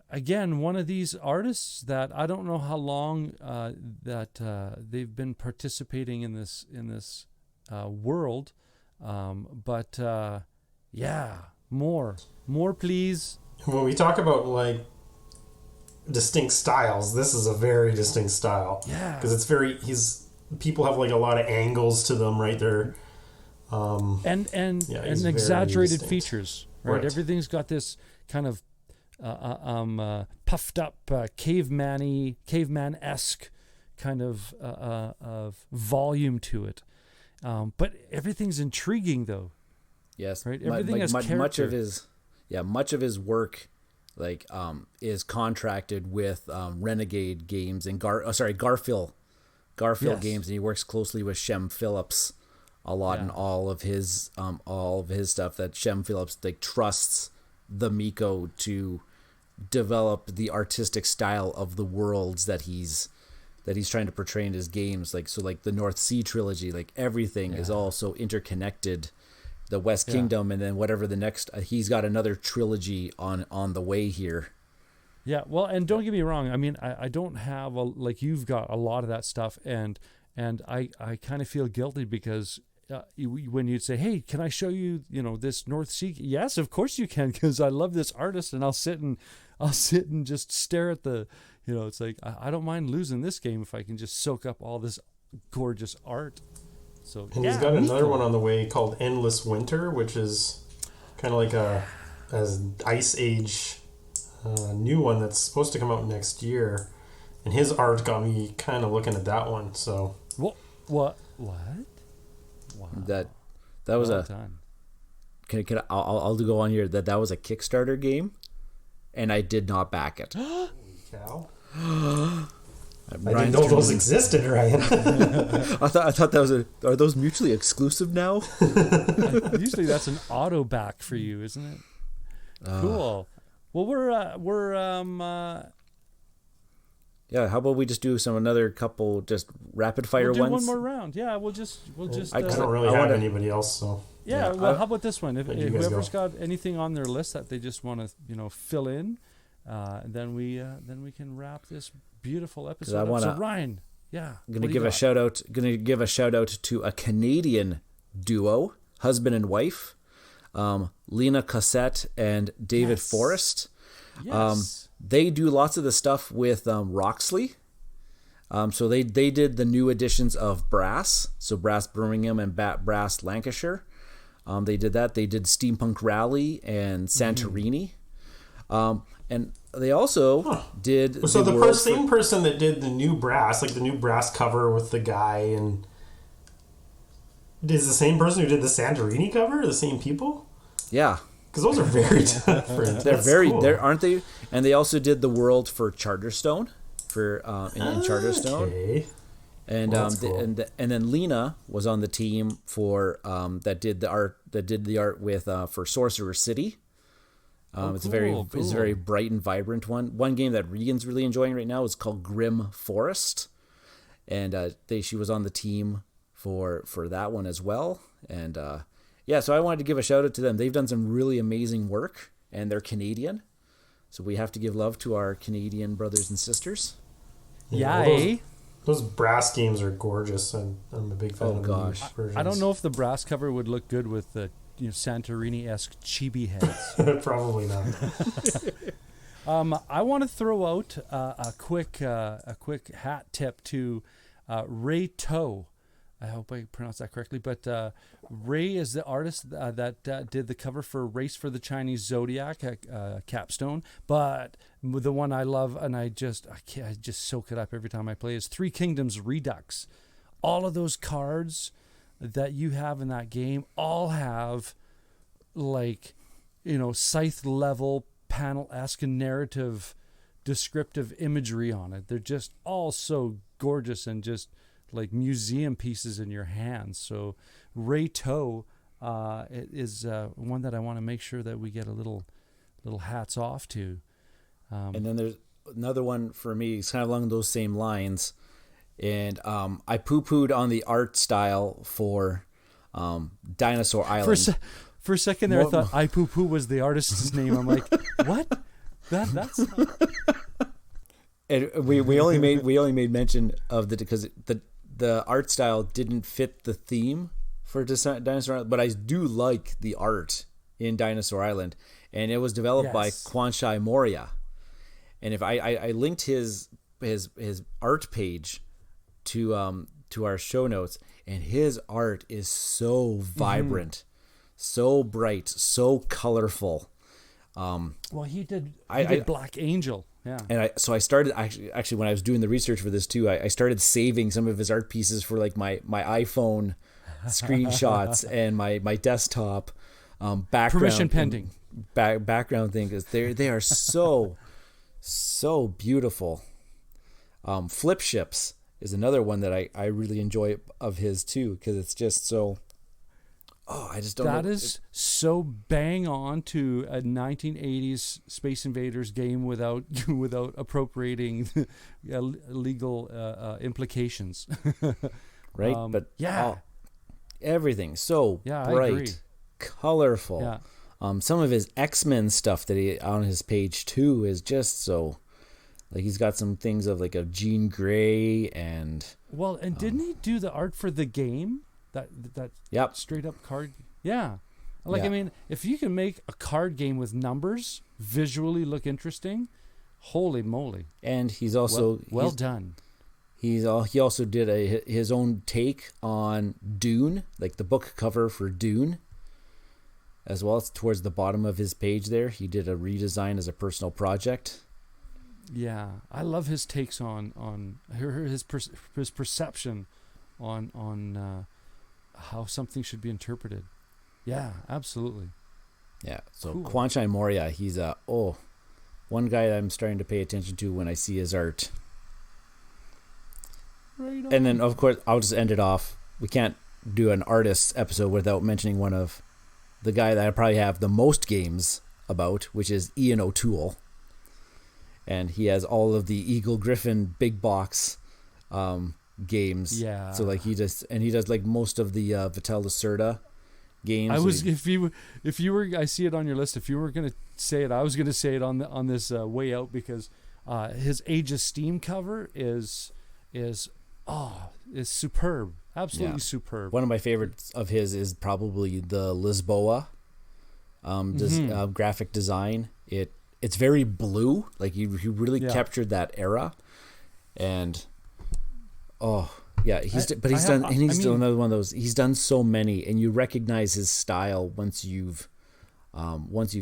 again, one of these artists that I don't know how long that they've been participating in this world, but more please. When we talk about like distinct styles, this is a very distinct style. Yeah, because people have like a lot of angles to them, right? They're and exaggerated features, right? Everything's got this kind of puffed up caveman-esque kind of volume to it, but everything's intriguing though. Yes, right. Everything has character. Much of his work is contracted with Renegade Games and Garfield Games, and he works closely with Shem Phillips a lot in all of his stuff. That Shem Phillips trusts the Miko to develop the artistic style of the worlds that he's trying to portray in his games. Like the North Sea trilogy, everything is all so interconnected. The West Kingdom, and then whatever the next, he's got another trilogy on the way here. Yeah, well, and don't get me wrong. I mean, I don't have you've got a lot of that stuff, and I kind of feel guilty because when you'd say, "Hey, can I show you, this North Sea?" Yes, of course you can, because I love this artist, and I'll sit and just stare at the, it's like I don't mind losing this game if I can just soak up all this gorgeous art. So, and he's got another one on the way called Endless Winter, which is kind of like a Ice Age new one that's supposed to come out next year. And his art got me kind of looking at that one. So what? Wow. That was time. I'll go on here that was a Kickstarter game, and I did not back it. Cow. I didn't know those existed, Ryan. I thought that was are those mutually exclusive now? Usually that's an auto back for you, isn't it? Cool. Well, we're how about we just do another couple just rapid fire we'll do ones? one more round. Yeah, we'll just. I don't really have anybody else, so. Yeah. Well, how about this one? If whoever's got anything on their list that they just want to fill in, then we can wrap this beautiful episode. So Ryan, I'm gonna give a shout out to a Canadian duo, husband and wife, Lena Cossette and David Forrest. Yes. They do lots of the stuff with Roxley. So they did the new editions of Brass, so Brass Birmingham and Brass Lancashire. They did that. They did Steampunk Rally and Santorini. And they also did. So the same person that did the new Brass, like the new Brass cover with the guy, and is the same person who did the Santorini cover? The same people? Yeah, because those are very different. Cool. Aren't they? And they also did the world for Charterstone, in Charterstone. Okay. And cool. and then Lena was on the team for that did the art with for Sorcerer City. It's a very bright and vibrant one. One game that Regan's really enjoying right now is called Grim Forest, and she was on the team for that one as well. And yeah, so I wanted to give a shout out to them. They've done some really amazing work, and they're Canadian. So we have to give love to our Canadian brothers and sisters. Yeah, those brass games are gorgeous, and I'm a big fan of gosh. the versions. I don't know if the brass cover would look good with the Santorini-esque chibi heads. Probably not. I want to throw out a quick hat tip to Ray Toe. I hope I pronounced that correctly. But Ray is the artist that did the cover for Race for the Chinese Zodiac capstone. But the one I love, and I just soak it up every time I play, is Three Kingdoms Redux. All of those cards that you have in that game all have, like, scythe level panel-esque narrative descriptive imagery on it. They're just all so gorgeous and just like museum pieces in your hands. So Ray Toe is one that I want to make sure that we get a little hats off to. And then there's another one for me. It's kind of along those same lines. And I poo-pooed on the art style for Dinosaur Island. For a second there, I thought I Poo Poo was the artist's name. I'm like, what? That's not... And we only made mention of because the art style didn't fit the theme for Dinosaur Island, but I do like the art in Dinosaur Island, and it was developed by Kwanshai Moria. And if I linked his art page to our show notes, and his art is so vibrant, so bright, so colorful. Well, he did Black Angel. Yeah. And I started actually when I was doing the research for this too, I started saving some of his art pieces for like my iPhone screenshots and my desktop background. Permission pending. Background thing, because they are so beautiful. Flip Ships is another one that I really enjoy of his too, because it's just so. Oh, I just don't know. That is so bang on to a 1980s Space Invaders game without appropriating legal implications. Right? But everything so bright, colorful. Yeah. Some of his X-Men stuff that he on his page too is just so, like, he's got some things of like a Jean Grey and. Well, and didn't he do the art for the game? That straight up card. Yeah. I mean, if you can make a card game with numbers visually look interesting, holy moly. And he's also well done. He also did his own take on Dune, like the book cover for Dune. As well, it's towards the bottom of his page there. He did a redesign as a personal project. Yeah, I love his takes on his perception on how something should be interpreted. Yeah, absolutely. Yeah, so cool. Kwanshai Moria, he's one guy that I'm starting to pay attention to when I see his art. Right on. And then, of course, I'll just end it off. We can't do an artist episode without mentioning one of the guy that I probably have the most games about, which is Ian O'Toole. And he has all of the Eagle Griffin big box games. Yeah. So like he does like most of the Vital Lacerda games. I was if you were I see it on your list. If you were gonna say it, I was gonna say it on this way out, because his Age of Steam cover is superb. Absolutely superb. One of my favorites of his is probably the Lisboa graphic design. It's very blue. Like he really captured that era. And he's done another one of those. He's done so many, and you recognize his style once you've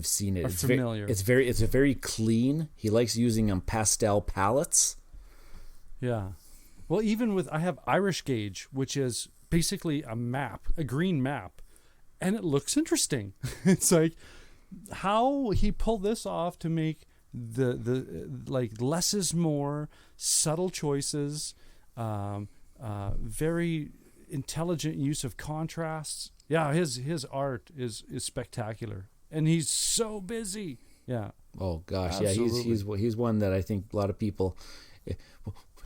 seen it. It's familiar. It's very clean. He likes using pastel palettes. Yeah. Well, I have Irish Gauge, which is basically a green map, and it looks interesting. It's like how he pulled this off to make the like less is more, subtle choices, very intelligent use of contrasts. Yeah, his art is spectacular, and he's so busy. Yeah. Oh gosh, absolutely. yeah, he's one that I think a lot of people.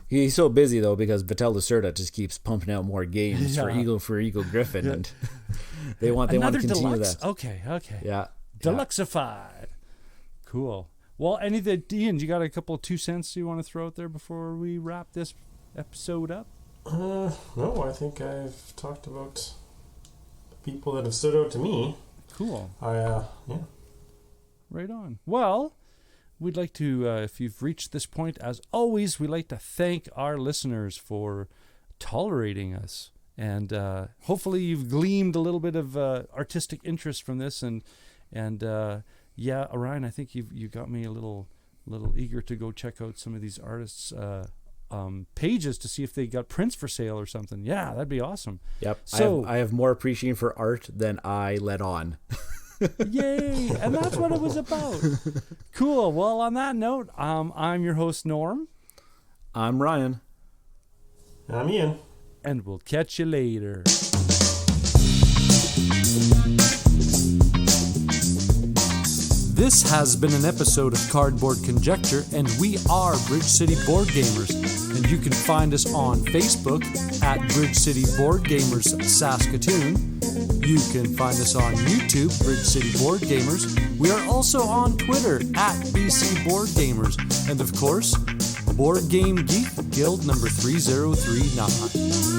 He's so busy though, because Vital Lacerda just keeps pumping out more games for Eagle Griffin, They want to continue deluxe? that. Okay. Yeah. Deluxified. Cool. Well, Ian, you got a couple of 2 cents you want to throw out there before we wrap this episode up? No, I think I've talked about the people that have stood out to me. Cool. Yeah. Right on. Well, we'd like to, if you've reached this point, as always, we'd like to thank our listeners for tolerating us. And hopefully you've gleaned a little bit of artistic interest from this. And yeah, Orion, I think you got me a little eager to go check out some of these artists' pages to see if they got prints for sale or something. Yeah, that'd be awesome. Yep. So I have more appreciation for art than I let on. Yay! And that's what it was about. Cool. Well, on that note, I'm your host, Norm. I'm Ryan. I'm Ian. And we'll catch you later. This has been an episode of Cardboard Conjecture, and we are Bridge City Board Gamers. And you can find us on Facebook at Bridge City Board Gamers Saskatoon. You can find us on YouTube, Bridge City Board Gamers. We are also on Twitter at BC Board Gamers. And of course, Board Game Geek Guild number 3039.